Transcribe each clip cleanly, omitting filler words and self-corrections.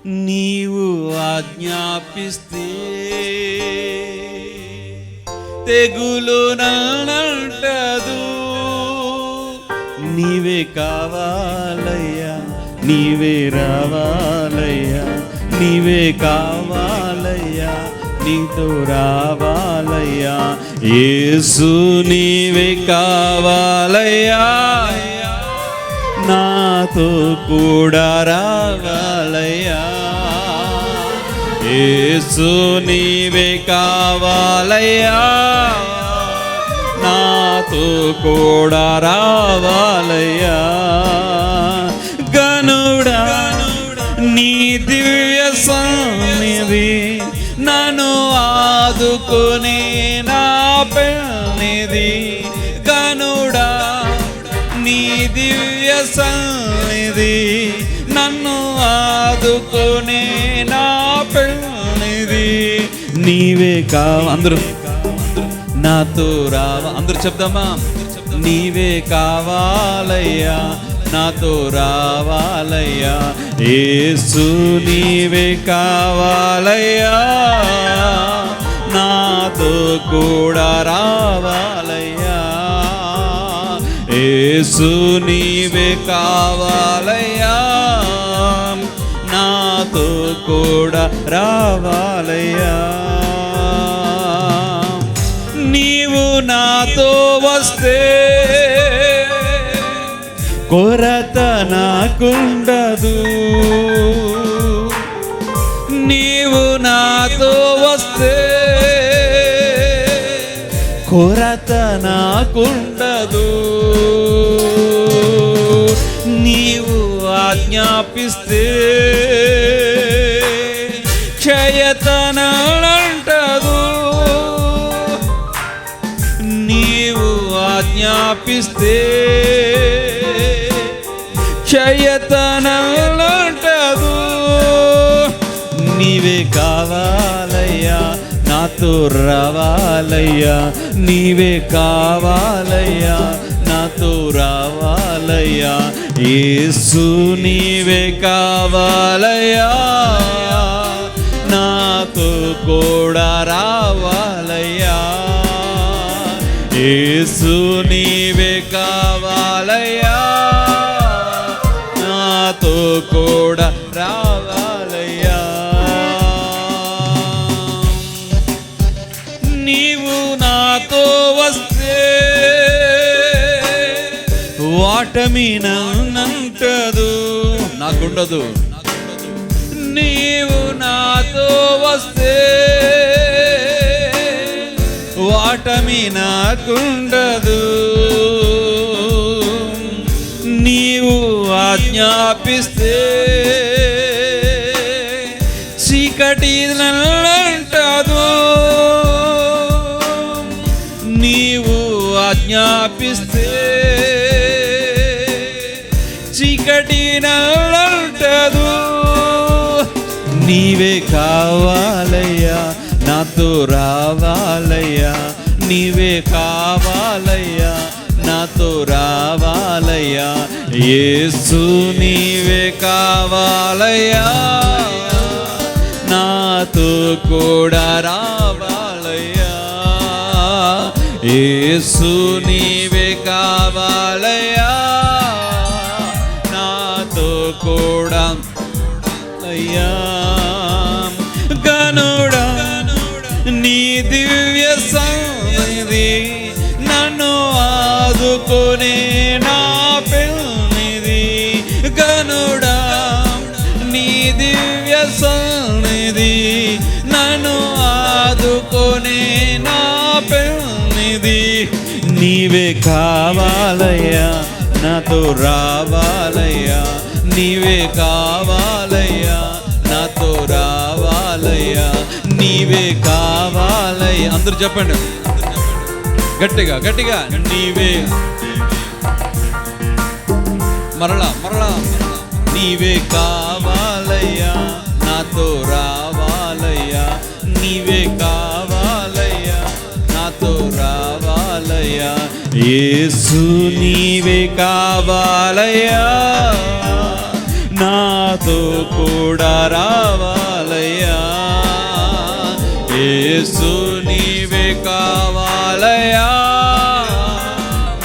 నీవు ఆజ్ఞాపిస్తే తెగులు నన్నంటదు. నీవే కావాలయ్యా, నీవే రావాలయ్యా, నీవే కావాలయ్యా, నీతో రావాలయ్యా. యేసు నీవే కావాలయ్యా, నాతో కూడా రావాలయ్యా. యేసు నీవే కావాలయ్యా, నాతో కూడా రావాలయ్యా. గనుడా నీ దివ్య సన్నిధి నన్ను ఆదుకునే నా పెన్నిధి. గనుడా నీ దివ్య సన్నిధి నన్ను ఆదుకునే నా పెన్నిధి. నీవే అందరూ నాతో రావా, అందరూ చెప్దామా? నీవే కావాలయ్యా, నాతో రావాలయ్యా. యేసు నీవే కావాలయ్యా, నాతో కూడా రావాలయ్యా. యేసు నీవే కావాలయ్యా, నాతో కూడా రావాలయ్యా. నీవు నాతో వస్తే కొరత నాకుండదు. నీవు నాతో వస్తే కొరత నాకుండదు. నీవు ఆజ్ఞాపిస్తే క్షయతనంటదు. నీవు ఆజ్ఞాపిస్తే క్షయతనంటదు. నీవే కావాలయ్యా, నాతో రావాలయ్యా. నీవే కావాలయ్యా, నాతో రావాలయ్యా. యేసు నీవే కావాలయ్యా, నాతో కూడా రావాలయ్యా. యేసు నీవే కావాలయ్యా, నాతో కూడా రావాలయ్యా. నీవు నాతో వస్తే వాటమి నన్నంటదు, నాకుండదు. నీవు నాతో వస్తే వాటమి నాకుండదు. నీవు ఆజ్ఞాపిస్తే చీకటి నన్నంటదు. నీవు ఆజ్ఞాపిస్తే చీకటి నన్నంటదు. నీవే కావాలయ్యా, నాతో రావాలయ్యా. నీవే కావాలయ్యా, నాతో రావాలయ్యా. యేసు నీవే కావాలయ్యా, నాతో కూడా రావాలయ్యా. యేసు నీవే కావాలయ్యా, నాతో కూడా అయ్యా. గనుడా నీ దివ్య సన్నిధి నన్ను ఆదుకునే నా పెన్నిధి. గనుడా నీ దివ్య సన్నిధి నన్ను ఆదుకునే నా పెన్నిధి. నీవే కావాలయ్యా, నాతో రావాలయ్యా. నీవే కావాలయ్యా, నాతో రావాలయ్యా. నీవే కావాలయ్యా. అందరూ చెప్పండి గట్టిగా గట్టిగా. నీవే మరలా మరలా. నీవే కావాలయ్యా, నాతో రావాలయ్యా. నీవే కావాలయ్యా, నాతో రావాలయ్యా. యేసు నీవే కావాలయ్యా, నాతో నాతో కూడా రావాలయ్యా. యేసు నీవే కావాలయ్యా,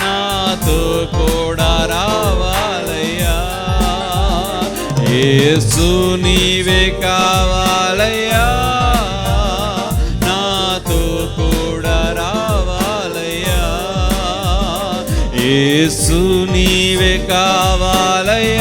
నాతో కూడా రావాలయ్యా. యేసు నీవే కావాలయ్యా, నాతో కూడా రావాలయ్యా. యేసు నీవే కావాలయ్యా,